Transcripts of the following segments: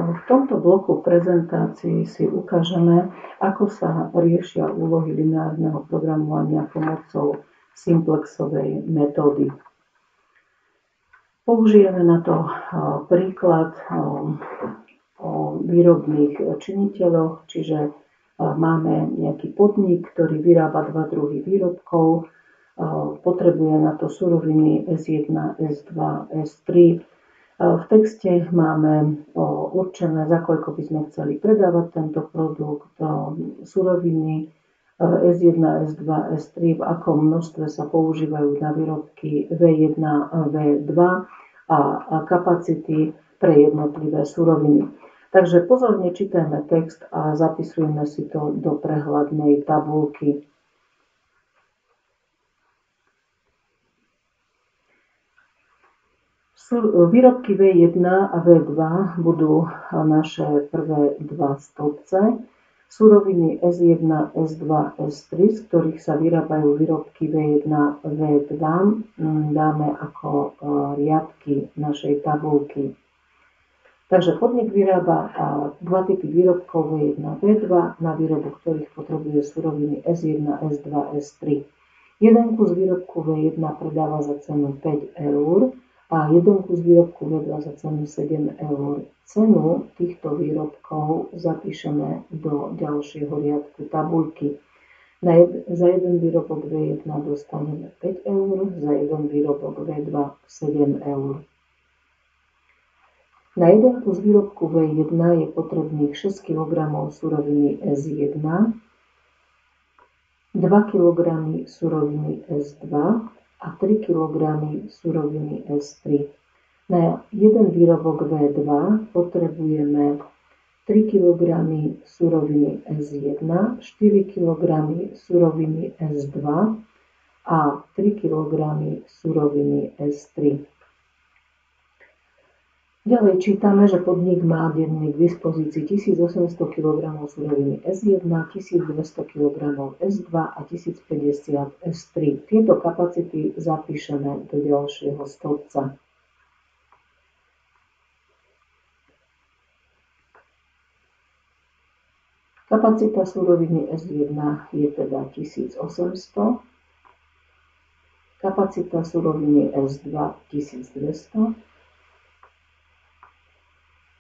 V tomto bloku prezentácií si ukážeme, ako sa riešia úlohy lineárneho programovania pomocou simplexovej metódy. Použijeme na to príklad o výrobných činiteľoch, čiže máme nejaký podnik, ktorý vyrába dva druhy výrobkov, potrebuje na to suroviny S1, S2, S3. V texte máme určené, za koľko by sme chceli predávať tento produkt, suroviny S1, S2, S3, v akom množstve sa používajú na výrobky V1, V2 a kapacity pre jednotlivé suroviny. Takže pozorne čítajme text a zapisujeme si to do prehľadnej tabuľky. Výrobky V1 a V2 budú naše prvé dva stĺpce. Suroviny S1, S2, S3, z ktorých sa vyrábajú výrobky V1, V2, dáme ako riadky našej tabuľky. Takže podnik vyrába dva typy výrobkov V1, V2, na výrobu ktorých potrebuje suroviny S1, S2, S3. Jeden kus výrobku V1 predáva za cenu 5 eur a jeden kus výrobku V2 za cenu 7 eur. Cenu týchto výrobkov zapíšeme do ďalšieho riadku tabuľky. Za jeden výrobok V1 dostaneme 5 eur, za jeden výrobok V2 7 eur. Na jeden kus výrobku V1 je potrebných 6 kg suroviny S1, 2 kg suroviny S2 a 3 kg suroviny S3. Na jeden výrobok V2 potrebujeme 3 kg suroviny S1, 4 kg suroviny S2 a 3 kg suroviny S3. Ďalej čítame, že podnik má denne k dispozícii 1800 kg suroviny S1, 1200 kg S2 a 1050 S3. Tieto kapacity zapíšeme do ďalšieho stĺpca. Kapacita suroviny S1 je teda 1800, kapacita suroviny S2 1200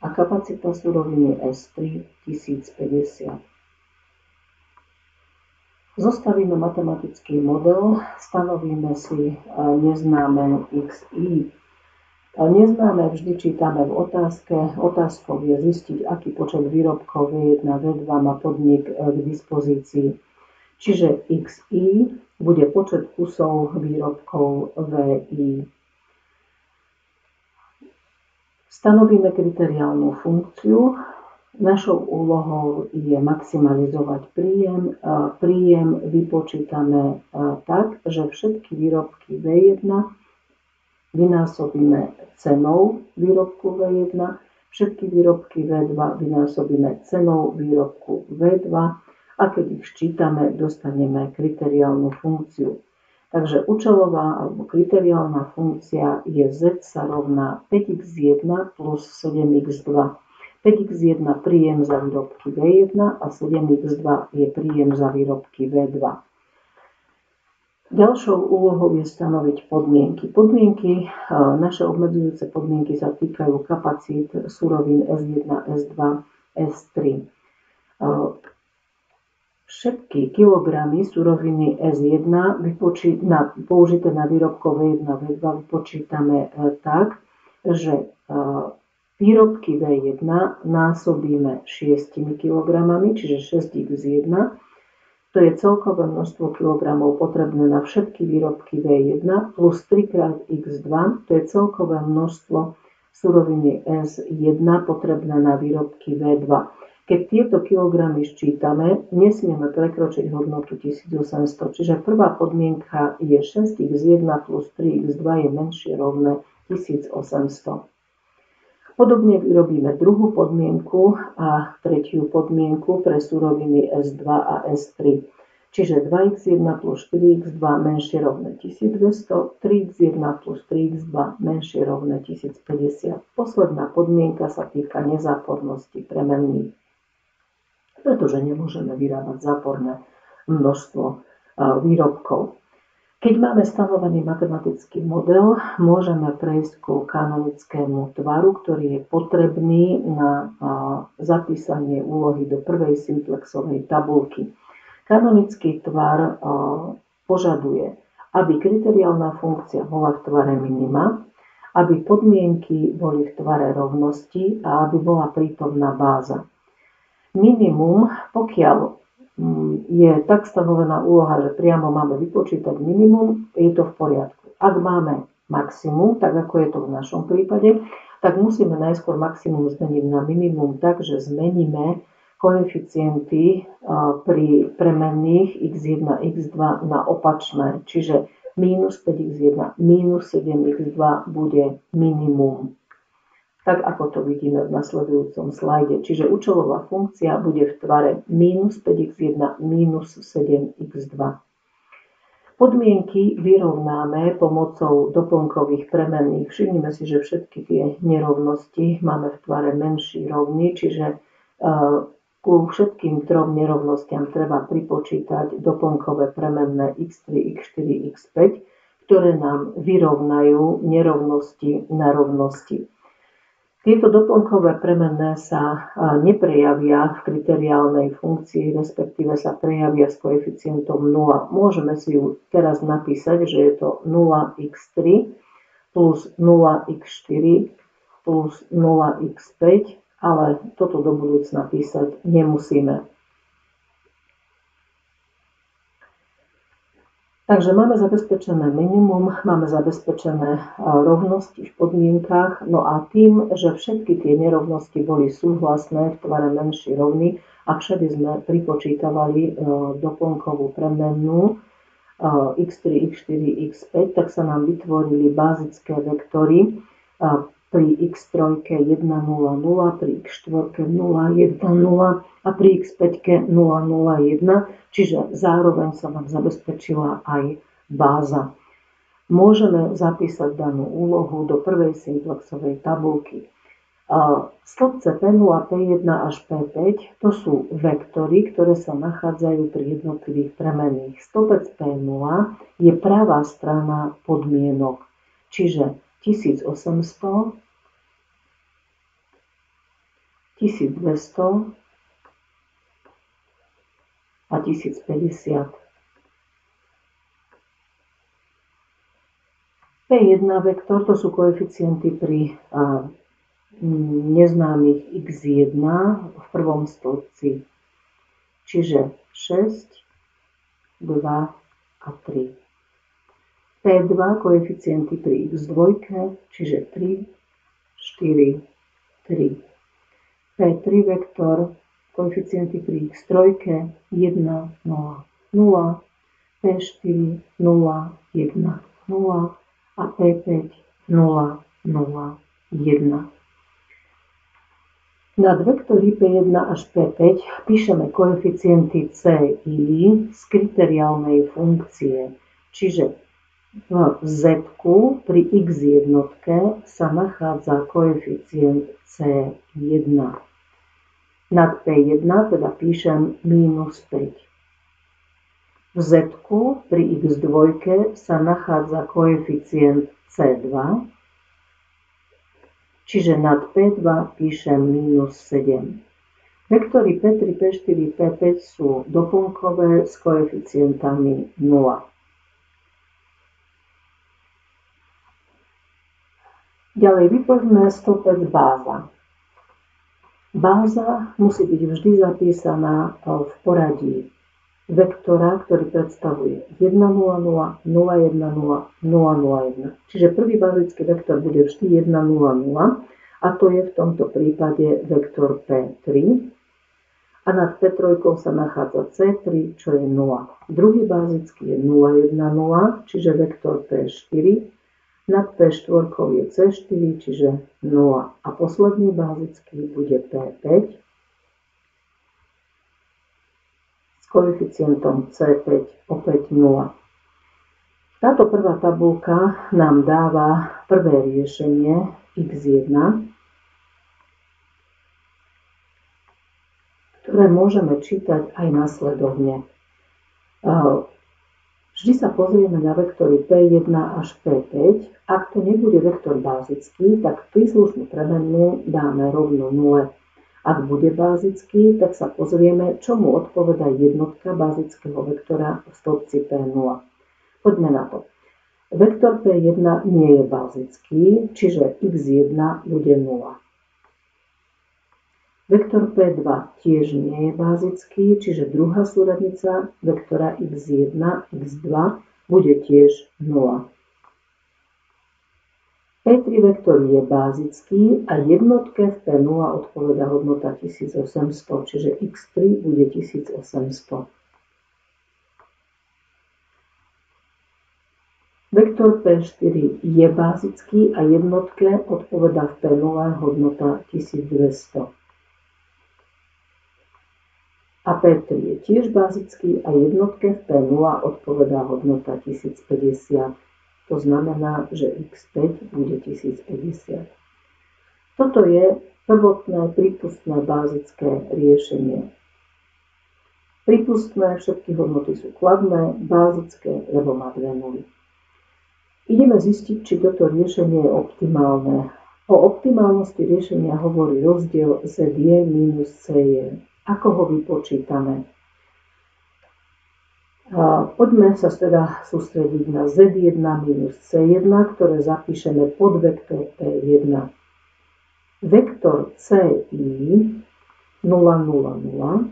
a kapacita suroviny S3 1050. Zostavíme matematický model, stanovíme si neznáme XI. Neznáme vždy čítame v otázke. Otázkou je zistiť, aký počet výrobkov V1, V2 má podnik k dispozícii. Čiže XI bude počet kusov výrobkov VI. Stanovíme kriteriálnu funkciu. Našou úlohou je maximalizovať príjem. Príjem vypočítame tak, že všetky výrobky V1 vynásobíme cenou výrobku V1, všetky výrobky V2 vynásobíme cenou výrobku V2 a keď ich sčítame, dostaneme kriteriálnu funkciu. Takže účelová alebo kriteriálna funkcia je z sa rovná 5x1 plus 7x2. 5x1 príjem za výrobky V1 a 7x2 je príjem za výrobky V2. Ďalšou úlohou je stanoviť podmienky. Naše obmedzujúce podmienky sa týkajú kapacít surovín S1, S2, S3. Všetky kilogramy suroviny S1 použité na výrobkov V1 V2 vypočítame tak, že výrobky V1 násobíme 6 kg, čiže 6x1. To je celkové množstvo kilogramov potrebné na všetky výrobky V1 plus 3x2, to je celkové množstvo suroviny S1 potrebné na výrobky V2. Keď tieto kilogramy sčítame, nesmieme prekročiť hodnotu 1800, čiže prvá podmienka je 6x1 plus 3x2 je menšie rovné 1800. Podobne vyrobíme druhú podmienku a tretiu podmienku pre suroviny S2 a S3. Čiže 2x1 plus 4x2 menšie rovné 1200, 3x1 plus 3x2 menšie rovné 1050. Posledná podmienka sa týka nezápornosti premenných, pretože nemôžeme vyrábať záporné množstvo výrobkov. Keď máme stanovený matematický model, môžeme prejsť ku kanonickému tvaru, ktorý je potrebný na zapísanie úlohy do prvej simplexovej tabulky. Kanonický tvar požaduje, aby kriteriálna funkcia bola v tvare minima, aby podmienky boli v tvare rovnosti a aby bola prítomná báza. Minimum, pokiaľ je tak stanovená úloha, že priamo máme vypočítať minimum, je to v poriadku. Ak máme maximum, tak ako je to v našom prípade, tak musíme najskôr maximum zmeniť na minimum tak, že zmeníme koeficienty pri premenných x1, x2 na opačné, čiže minus 5x1, minus 7x2 bude minimum. Tak ako to vidíme v nasledujúcom slajde. Čiže účelová funkcia bude v tvare minus 5x1, minus 7x2. Podmienky vyrovnáme pomocou doplnkových premenných. Všimnime si, že všetky tie nerovnosti máme v tvare menší rovný, čiže ku všetkým trom nerovnostiam treba pripočítať doplnkové premenné x3, x4, x5, ktoré nám vyrovnajú nerovnosti na rovnosti. Tieto doplnkové premenné sa neprejavia v kriteriálnej funkcii, respektíve sa prejavia s koeficientom 0. Môžeme si ju teraz napísať, že je to 0x3 plus 0x4 plus 0x5, ale toto do budúcna písať nemusíme. Takže máme zabezpečené minimum, máme zabezpečené rovnosti v podmienkách, no a tým, že všetky tie nerovnosti boli súhlasné v tvare menší rovný a všade sme pripočítavali doplnkovú premennú x3, x4, x5, tak sa nám vytvorili bázické vektory pri x3 1, 0, 0, pri x4 0, 1, 0 a pri x5 0, 0, 1, čiže zároveň sa nám zabezpečila aj báza. Môžeme zapísať danú úlohu do prvej simplexovej tabulky. Stĺpce P0, P1 až P5 to sú vektory, ktoré sa nachádzajú pri jednotlivých premenných. Stĺpec P0 je pravá strana podmienok, čiže 1800, 1200 a 1050. P1 vektor to sú koeficienty pri neznámych x1 v prvom stĺpci, čiže 6, 2 a 3. P2 koeficienty pri x2, čiže 3, 4, 3. P3 vektor, koeficienty pri x3, 1, 0, 0, P4, 0, 1, 0 a P5, 0, 0, 1. Nad vektory P1 až P5 píšeme koeficienty CI z kriteriálnej funkcie, čiže v Z pri x1 sa nachádza koeficient C1. Nad P1 teda píšem minus 5. V Z pri x2 sa nachádza koeficient C2, čiže nad P2 píšem minus 7. Vektory P3, P4, P5 sú doplnkové s koeficientami 0. Ďalej vypočme stĺpec báza. Báza musí byť vždy zapísaná v poradí vektora, ktorý predstavuje 1, 0, 0, 0, 1, 0, 0, 0, 1. Čiže prvý bazický vektor bude vždy 1, 0, 0 a to je v tomto prípade vektor P3 a nad P3 sa nachádza C3, čo je 0. Druhý bazický je 0, 1, 0, čiže vektor P4. Nad P4 je C4, čiže 0. A posledný bazický bude P5 s koeficientom C5 opäť 0. Táto prvá tabuľka nám dáva prvé riešenie x1, ktoré môžeme čítať aj nasledovne. Vždy sa pozrieme na vektory P1 až P5. Ak to nebude vektor bázický, tak príslušnú premennú dáme rovno 0. Ak bude bázický, tak sa pozrieme, čomu odpoveda jednotka bázického vektora v stĺpci P0. Poďme na to. Vektor P1 nie je bázický, čiže x1 bude 0. Vektor P2 tiež nie je bázický, čiže druhá súradnica vektora x1, x2 bude tiež 0. P3 vektor je bázický a jednotke v P0 odpoveda hodnota 1800, čiže x3 bude 1800. Vektor P4 je bázický a jednotke odpoveda v P0 hodnota 1200. A P3 je tiež bázický a jednotke v P0 odpovedá hodnota 1050. To znamená, že x5 bude 1050. Toto je prvotné prípustné bázické riešenie. Prípustné, všetky hodnoty sú kladné, bázické, lebo má dve nuly. Ideme zistiť, či toto riešenie je optimálne. O optimálnosti riešenia hovorí rozdiel ZJ minus CJ. Ako ho vypočítame? Poďme sa teda sústrediť na Z1 minus C1, ktoré zapíšeme pod vektor P1. Vektor CI 0, 0, 0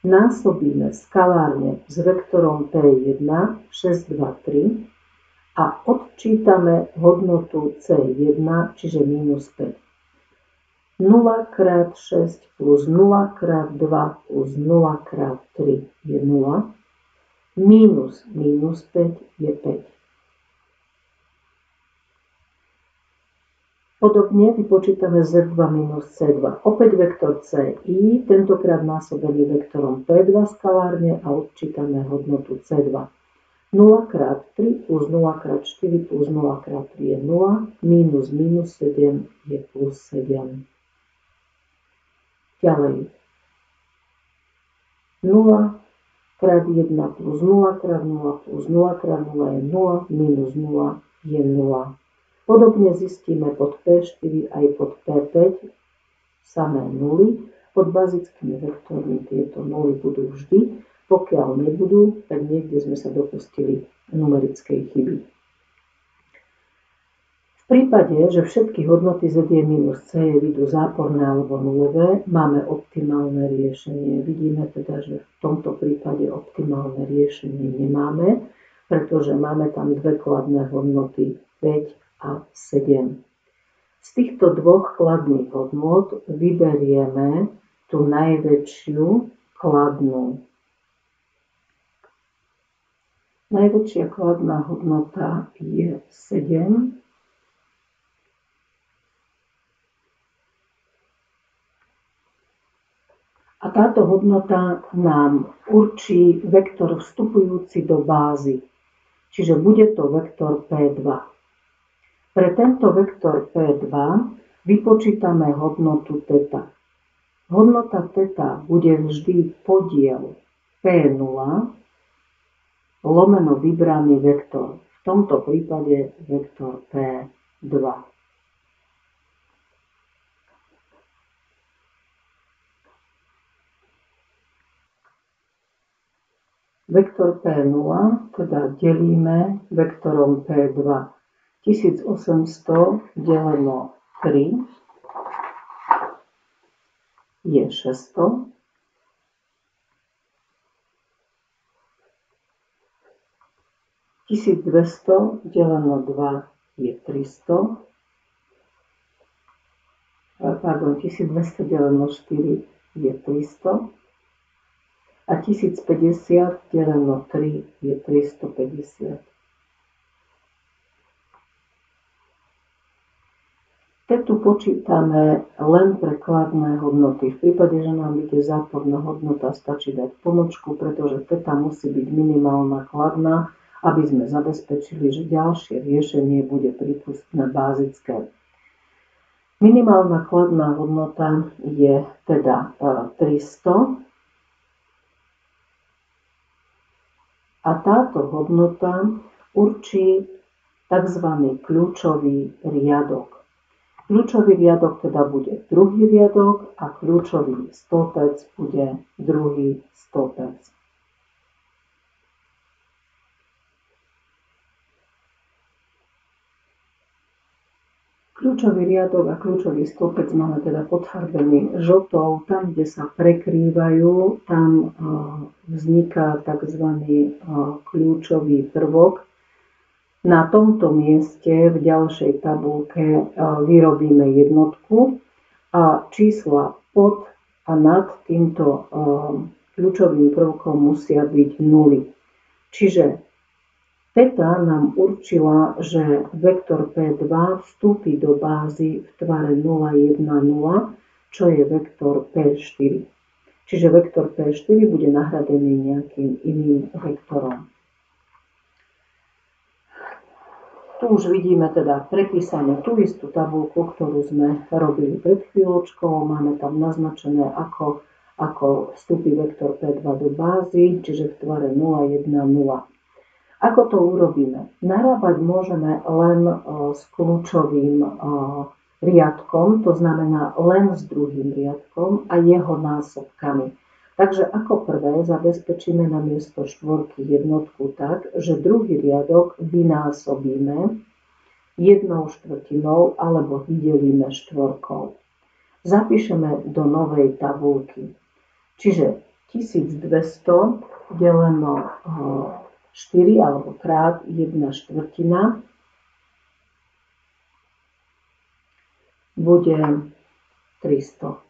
násobíme skalárne s vektorom P1 6, 2, 3 a odčítame hodnotu C1, čiže minus 5. 0 krát 6 plus 0 krát 2 plus 0 krát 3 je 0. Minus minus 5 je 5. Podobne vypočítame Z2 minus C2. Opäť vektor CI, tentokrát násobený vektorom P2 skalárne a odčítame hodnotu C2. 0 krát 3 plus 0 krát 4 plus 0 krát 3 je 0. Minus minus 7 je plus 7. Ďalej. 0 krát 1 plus 0 krát 0 plus 0 krát 0 je 0. Minus 0 je 0. Podobne zistíme pod P4 aj pod P5 samé nuly. Pod bazickými vektormi tieto nuly budú vždy. Pokiaľ nebudú, tak niekde sme sa dopustili numerickej chyby. V prípade, že všetky hodnoty ZJ minus C vidú záporné alebo nulové, máme optimálne riešenie. Vidíme teda, že v tomto prípade optimálne riešenie nemáme, pretože máme tam dve kladné hodnoty 5 a 7. Z týchto dvoch kladných hodnôt vyberieme tú najväčšiu kladnú. Najväčšia kladná hodnota je 7. A táto hodnota nám určí vektor vstupujúci do bázy, čiže bude to vektor P2. Pre tento vektor P2 vypočítame hodnotu θ. Hodnota θ bude vždy podiel P0 lomeno vybraný vektor, v tomto prípade vektor P2. Vektor P0 teda delíme vektorom P2. 1800 deleno 3 je 600. 1200 deleno 2 je 300. Pardon, 1200 deleno 4 je 300. A 1050 deleno 3 je 350. Tetu počítame len pre kladné hodnoty. V prípade, že nám bude záporná hodnota, stačí dať pomočku, pretože teta musí byť minimálna kladná, aby sme zabezpečili, že ďalšie riešenie bude prípustné bázické. Minimálna kladná hodnota je teda 300 a táto hodnota určí tzv. Kľúčový riadok. Kľúčový riadok teda bude druhý riadok a kľúčový stĺpec bude druhý stĺpec. Kľúčový riadok a kľúčový stĺpec máme teda podfarbený žltou. Tam, kde sa prekrývajú, tam vzniká tzv. Kľúčový prvok. Na tomto mieste v ďalšej tabuľke vyrobíme jednotku a čísla pod a nad týmto kľúčovým prvkom musia byť nuly. Čiže teta nám určila, že vektor P2 vstúpi do bázy v tvare 0, 1, 0, čo je vektor P4. Čiže vektor P4 bude nahradený nejakým iným vektorom. Tu už vidíme teda prepísanú tú istú tabuľku, ktorú sme robili pred chvíľočkou. Máme tam naznačené, ako vstúpi vektor P2 do bázy, čiže v tvare 0, 1, 0. Ako to urobíme? Narábať môžeme len s kľúčovým riadkom, to znamená len s druhým riadkom a jeho násobkami. Takže ako prvé zabezpečíme na miesto štvorky jednotku tak, že druhý riadok vynásobíme 1/4 alebo vydelíme štvorkou. Zapíšeme do novej tabuľky. Čiže 1200 deleno 4 alebo krát 1/4 bude 300.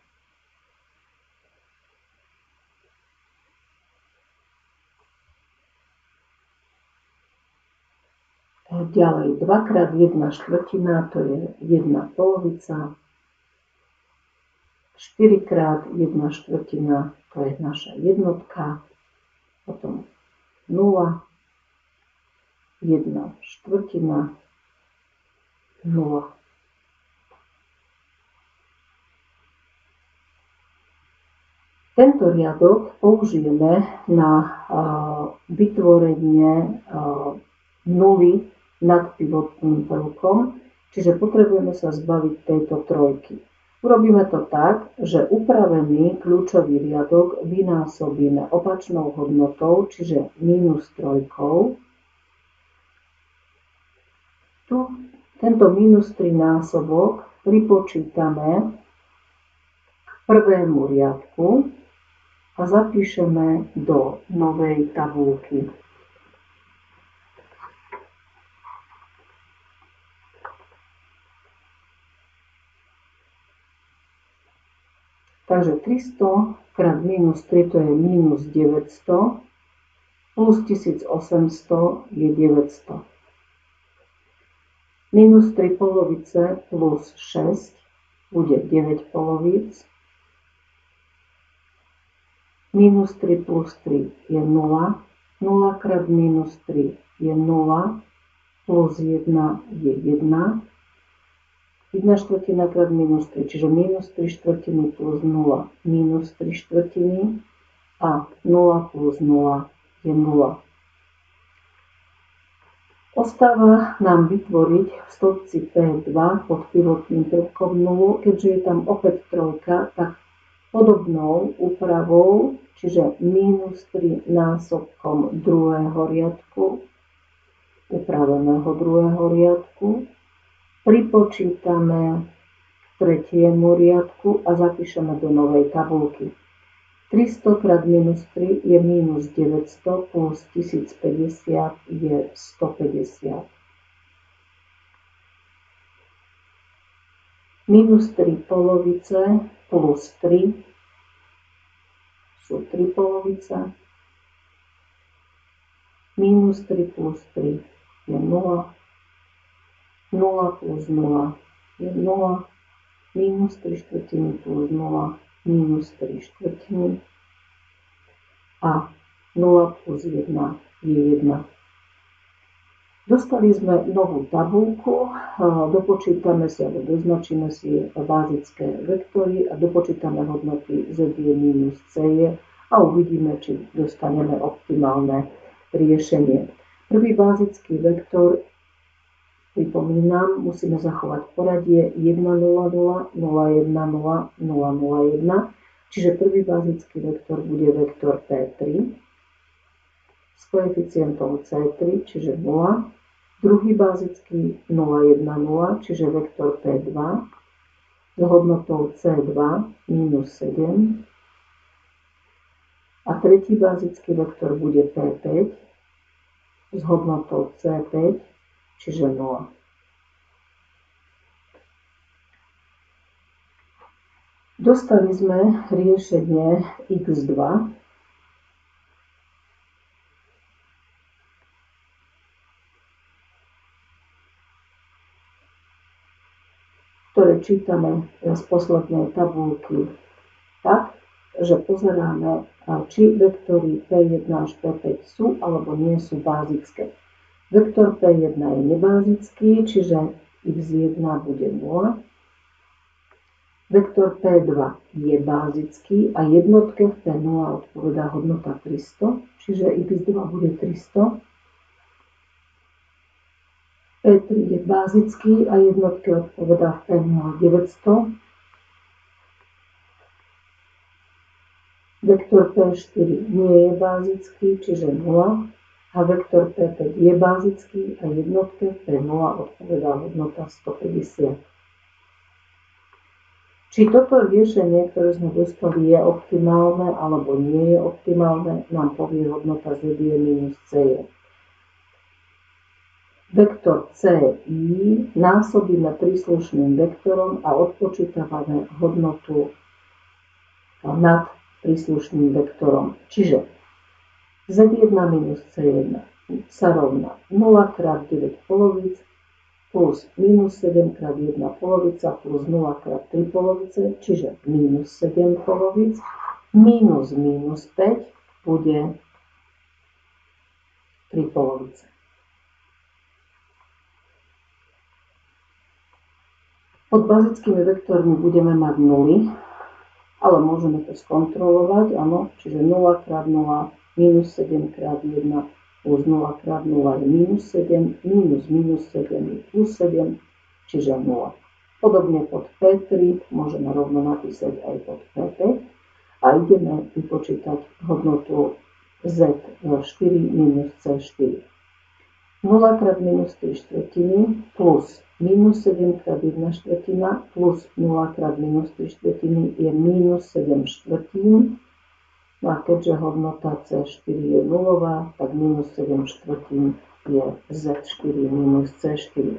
Ďalej 2 krát 1/4 to je 1 polovica. 4 krát 1/4 to je naša jednotka. Potom 0, 1/4, 0. Tento riadok použijeme na vytvorenie nuly nad pivotným prvkom, čiže potrebujeme sa zbaviť tejto trojky. Urobíme to tak, že upravený kľúčový riadok vynásobíme opačnou hodnotou, čiže -3. Tu tento -3 násobok pripočítame k prvému riadku a zapíšeme do novej tabuľky. Takže 300 krát -3 to je -900, plus 1800 je 900. -3 polovice plus 6 bude 9 polovíc. -3 plus 3 je 0. 0 krát -3 je 0, plus 1 je 1. 1/4 krát -3, čiže -3/4 plus 0, -3/4 a 0 plus 0 je 0. Ostáva nám vytvoriť v stĺpci P2 pod pivotným prvkom 0, keďže je tam opäť trojka, tak podobnou úpravou, čiže -3 násobkom druhého riadku, upraveného druhého riadku, pripočítame k tretiemu riadku a zapíšeme do novej tabuľky. 300 krát -3 je -900 plus 1050 je 150. -3 polovice plus 3 sú 3 polovice. -3 plus 3 je 0. 0 plus 0 je 0. minus 3/4 plus 0 minus 3/4 a 0 plus 1 je 1. Dostali sme novú tabuľku, dopočítame si alebo doznačíme si bázické vektory a dopočítame hodnoty z je minus c je a uvidíme, či dostaneme optimálne riešenie. Prvý bázický vektor, pripomínam, musíme zachovať poradie 1, 0, 0, 0, 1, 0, 0, 0, 1, čiže prvý bázický vektor bude vektor P3 s koeficientom C3, čiže 0, druhý bázický 0, 1, 0, čiže vektor P2 s hodnotou C2 minus 7 a tretí bázický vektor bude P5 s hodnotou C5, čiže 0. Dostali sme riešenie x2, ktoré čítame z poslednej tabuľky tak, že pozeráme, či vektory P1 až P5 sú alebo nie sú bázické. Vektor P1 je nebázický, čiže x1 bude 0. Vektor P2 je bázický a jednotke v P0 odpovedá hodnota 300, čiže x2 bude 300. P3 je bázický a jednotke odpovedá v P0 900. Vektor P4 nie je bázický, čiže 0. A vektor P5 je bázický a jednotke v P0 odpovedá hodnota 150. Či toto riešenie, ktoré sme dostali, je optimálne alebo nie je optimálne, nám povie hodnota z je minus c je. Vektor CI násobíme príslušným vektorom a odpočítavame hodnotu nad príslušným vektorom. Čiže z1 minus c1 sa rovná 0 krát 9 polovic plus minus 7 krát 1 polovica plus 0 krát 3 polovice, čiže minus 7 polovic, minus minus 5 bude 3 polovice. Pod bazickými vektormi budeme mať nuly, ale môžeme to skontrolovať, áno, čiže 0 krát 0, minus 7 krát 1, plus 0 krát 0 je minus 7, minus minus 7 je plus 7, čiže 0. Podobne pod P3 môžeme rovno napísať aj pod P5 a ideme vypočítať hodnotu Z4 minus C4. 0 krát minus 3/4 plus minus 7 krát 1/4 plus 0 krát minus 3/4 je minus 7/4. No a keďže hodnota C4 je nulová, tak minus 7/4 je Z4 minus C4.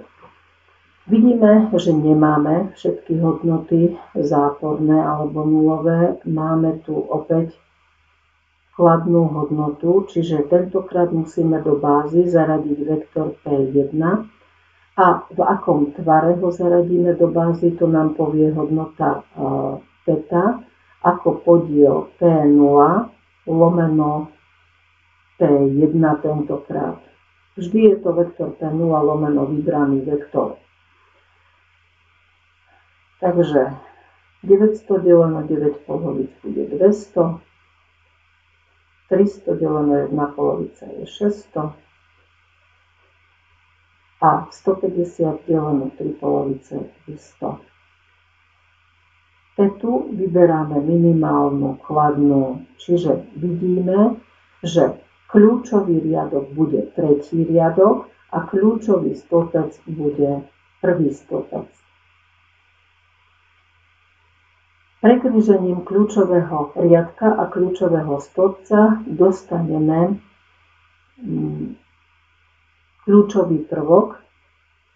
Vidíme, že nemáme všetky hodnoty záporné alebo nulové. Máme tu opäť kladnú hodnotu, čiže tentokrát musíme do bázy zaradiť vektor P1 a v akom tvare ho zaradíme do bázy, to nám povie hodnota θ ako podiel P0 lomeno P1 tentokrát. Vždy je to vektor P0 lomeno vybraný vektor. Takže 900 deleno 9 polovic bude 200. 300 deleno 1 polovica je 600 a 150 deleno 3 polovice je 100. Tu vyberáme minimálnu kladnú, čiže vidíme, že kľúčový riadok bude tretí riadok a kľúčový stĺpec bude prvý stĺpec. Prekrížením kľúčového riadka a kľúčového stĺpca dostaneme kľúčový prvok,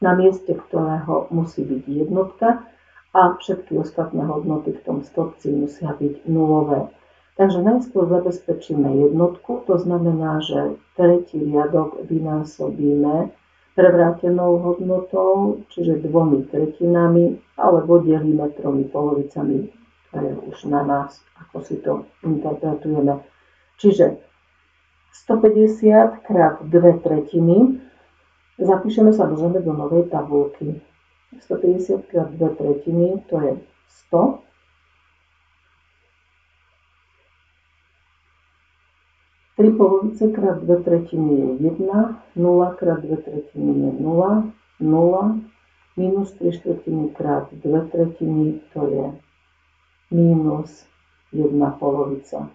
na mieste ktorého musí byť jednotka a všetky ostatné hodnoty v tom stĺpci musia byť nulové. Takže najskôr zabezpečíme jednotku, to znamená, že tretí riadok vynásobíme prevrátenou hodnotou, čiže 2/3, alebo delíme 3/2. To je už na nás, ako si to interpretujeme. Čiže 150 krát 2/3. Zapíšeme samozrejme do novej tabulky. 150 krát 2/3, to je 100. 3/2 krát 2/3 je 1, 0 krát 2/3 je 0, 0, minus 3/4 krát 2/3 to je minus 1/2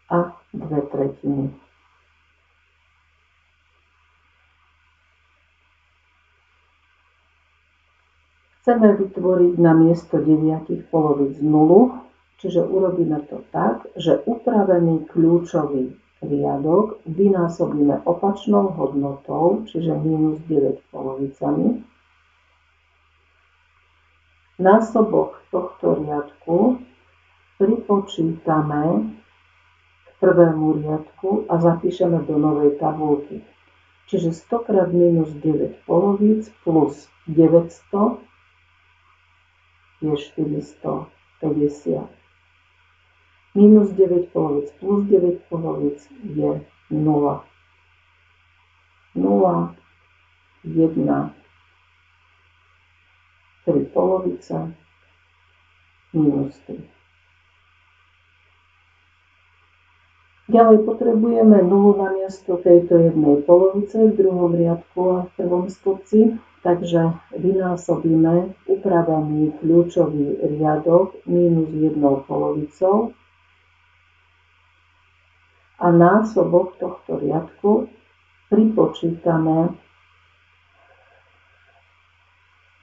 a 2/3. Chceme vytvoriť na miesto 9 polovic 0, čiže urobíme to tak, že upravený kľúčový riadok vynásobíme opačnou hodnotou, čiže minus 9 polovicami. Násobok tohto riadku pripočítame k prvému riadku a zapíšeme do novej tabulky. Čiže 100 krát minus 9 polovic plus 900 je 450. Minus 9 polovic plus 9 polovic je 0. 0, 1, 3 polovice, minus 3. Ďalej potrebujeme 0 na miesto tejto jednej polovice v druhom riadku a v prvom stĺpci, takže vynásobíme upravený kľúčový riadok minus 1 polovicou a násobok tohto riadku pripočítame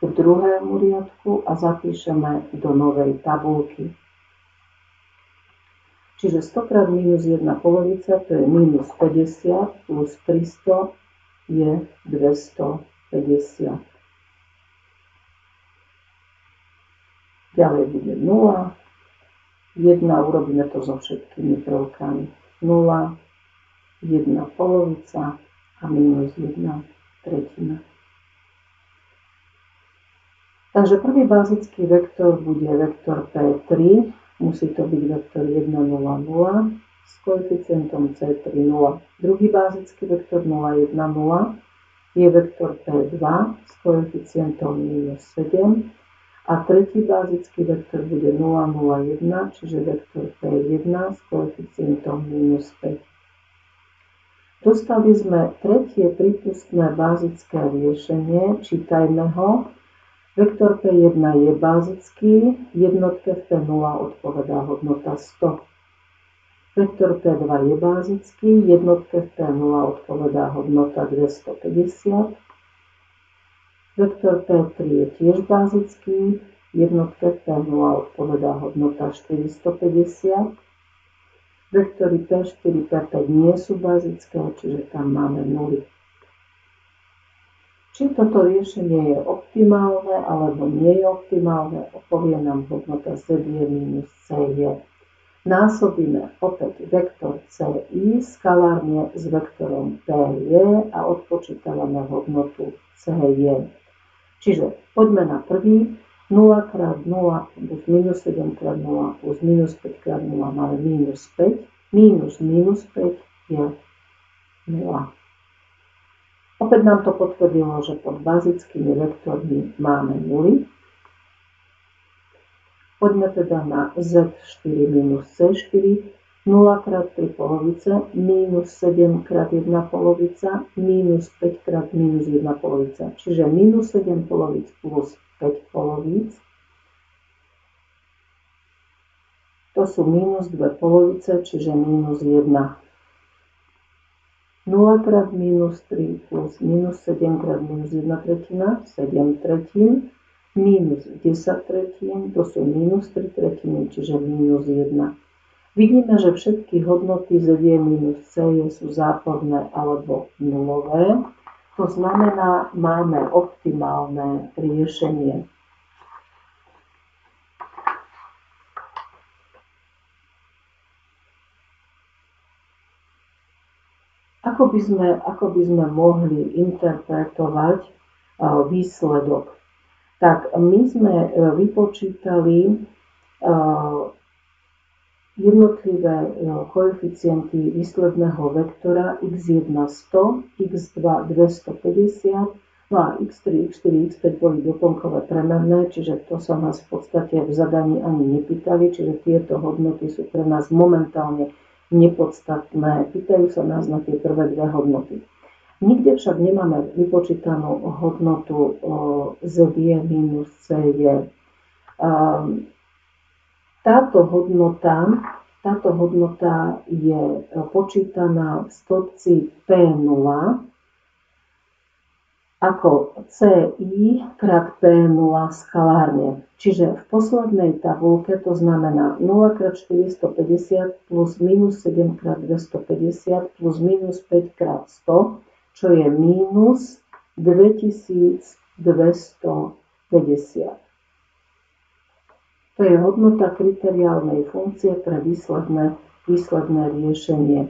k druhému riadku a zapíšeme do novej tabulky. Čiže 100 krát minus 1 polovica, to je minus 50, plus 300 je 250. Ďalej bude 0, 1, urobíme to so všetkými prvkami. 0, 1 polovica a minus 1/3. Takže prvý bazický vektor bude vektor P3, musí to byť vektor 1, 0, 0 s koeficientom C3 0. Druhý bazický vektor 0, 1, 0 je vektor P2 s koeficientom minus 7 a tretí bazický vektor bude 0, 0, 1, čiže vektor P1 s koeficientom minus 5. Dostali sme tretie prípustné bazické riešenie, čítajme ho. Vektor P1 je bazický, jednotke v P0 odpovedá hodnota 100. Vektor P2 je bazický, jednotke v P0 odpovedá hodnota 250. Vektor P3 je tiež bazický, jednotke v P0 odpovedá hodnota 450. Vektory P4, P5 nie sú bazické, čiže tam máme nuly. Či toto riešenie je optimálne alebo nie je optimálne, povie nám hodnota ZJ minus CJ. Násobíme opäť vektor CI skalárne s vektorom PJ a odpočítavame hodnotu CJ. Čiže poďme na prvý. 0 krát 0 plus minus 7 krát 0 plus minus 5 krát 0 máme minus 5. Minus minus 5 je 0. Opäť nám to potvrdilo, že pod bazickými vektormi máme nuly. Poďme teda na Z4 minus C4. 0 krát 3 polovice, minus 7 krát 1 polovica, minus 5 krát minus 1 polovica. Čiže minus 7 polovic plus 5 polovic. To sú minus 2 polovice, čiže minus 1. 0 krát minus 3 plus minus 7 krát minus 1/3, 7/3, minus 10/3, to sú minus 3/3, čiže minus 1. Vidíme, že všetky hodnoty ZJ minus CJ sú záporné alebo nulové. To znamená, máme optimálne riešenie. Ako ako by sme mohli interpretovať výsledok. Tak my sme vypočítali jednotlivé koeficienty výsledného vektora x1 100, x2 250, no a x3, x4, x5 boli doplnkové premenné, čiže to sa nás v podstate v zadaní ani nepýtali, čiže tieto hodnoty sú pre nás momentálne nepodstatné. Pýtajú sa nás na tie prvé dve hodnoty. Nikde však nemáme vypočítanú hodnotu z minus c. Táto hodnota je počítaná v stĺpci P0 ako CI krát P0 skalárne. Čiže v poslednej tabulke to znamená 0 krát 450 plus minus 7 krát 250 plus minus 5 krát 100, čo je minus 2250. To je hodnota kriteriálnej funkcie pre výsledné riešenie.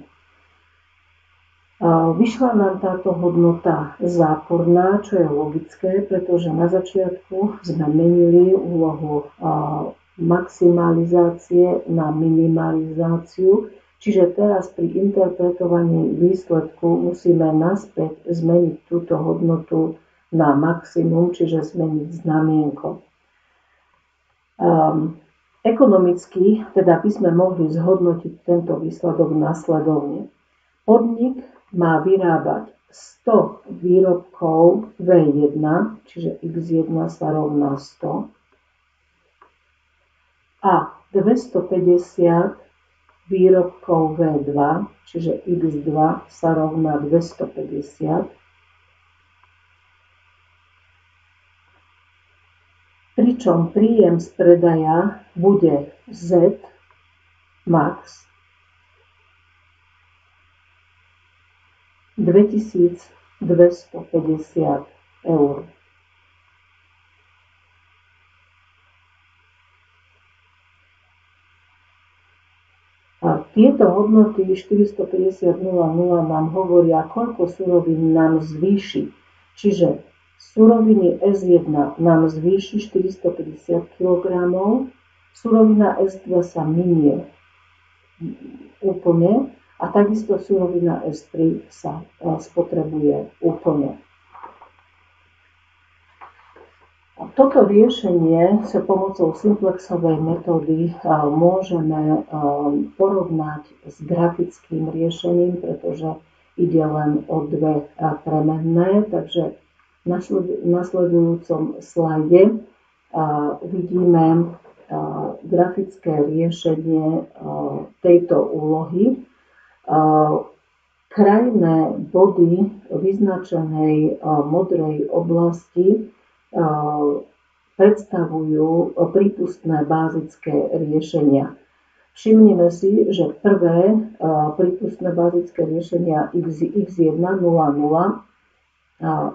Vyšla nám táto hodnota záporná, čo je logické, pretože na začiatku sme menili úlohu maximalizácie na minimalizáciu, čiže teraz pri interpretovaní výsledku musíme naspäť zmeniť túto hodnotu na maximum, čiže zmeniť znamienko. Ekonomicky teda by sme mohli zhodnotiť tento výsledok nasledovne. Podnik má vyrábať 100 výrobkov V1, čiže x1 sa rovná 100, a 250 výrobkov V2, čiže x2 sa rovná 250, pričom príjem z predaja bude Z max 2250 eur. A tieto hodnoty 450,00 nám hovoria, koľko surovín nám zvýši. Čiže suroviny S1 nám zvýši 450 kg, surovina S2 sa minie úplne a takisto surovina S3 sa spotrebuje úplne. Toto riešenie sa pomocou simplexovej metódy môžeme porovnať s grafickým riešením, pretože ide len o dve premenné, takže v nasledujúcom slajde vidíme grafické riešenie tejto úlohy. Krajné body vyznačenej modrej oblasti predstavujú prípustné bázické riešenia. Všimnime si, že prvé prípustné bázické riešenia x1 0, 0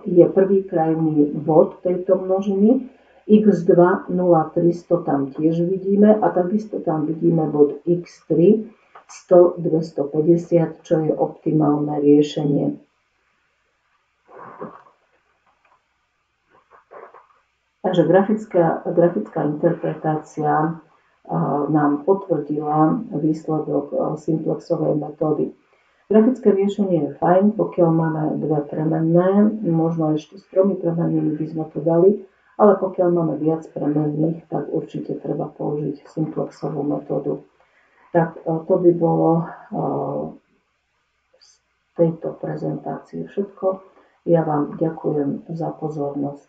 je prvý krajný bod tejto množiny, x2 0, 300 tam tiež vidíme a takisto tam vidíme bod x3 100, 250, čo je optimálne riešenie. Takže grafická interpretácia nám potvrdila výsledok simplexovej metódy. Grafické riešenie je fajn, pokiaľ máme dve premenné, možno ešte s tromi premennými by sme to dali, ale pokiaľ máme viac premenných, tak určite treba použiť simplexovú metódu. Tak to by bolo z tejto prezentácie všetko. Ja vám ďakujem za pozornosť.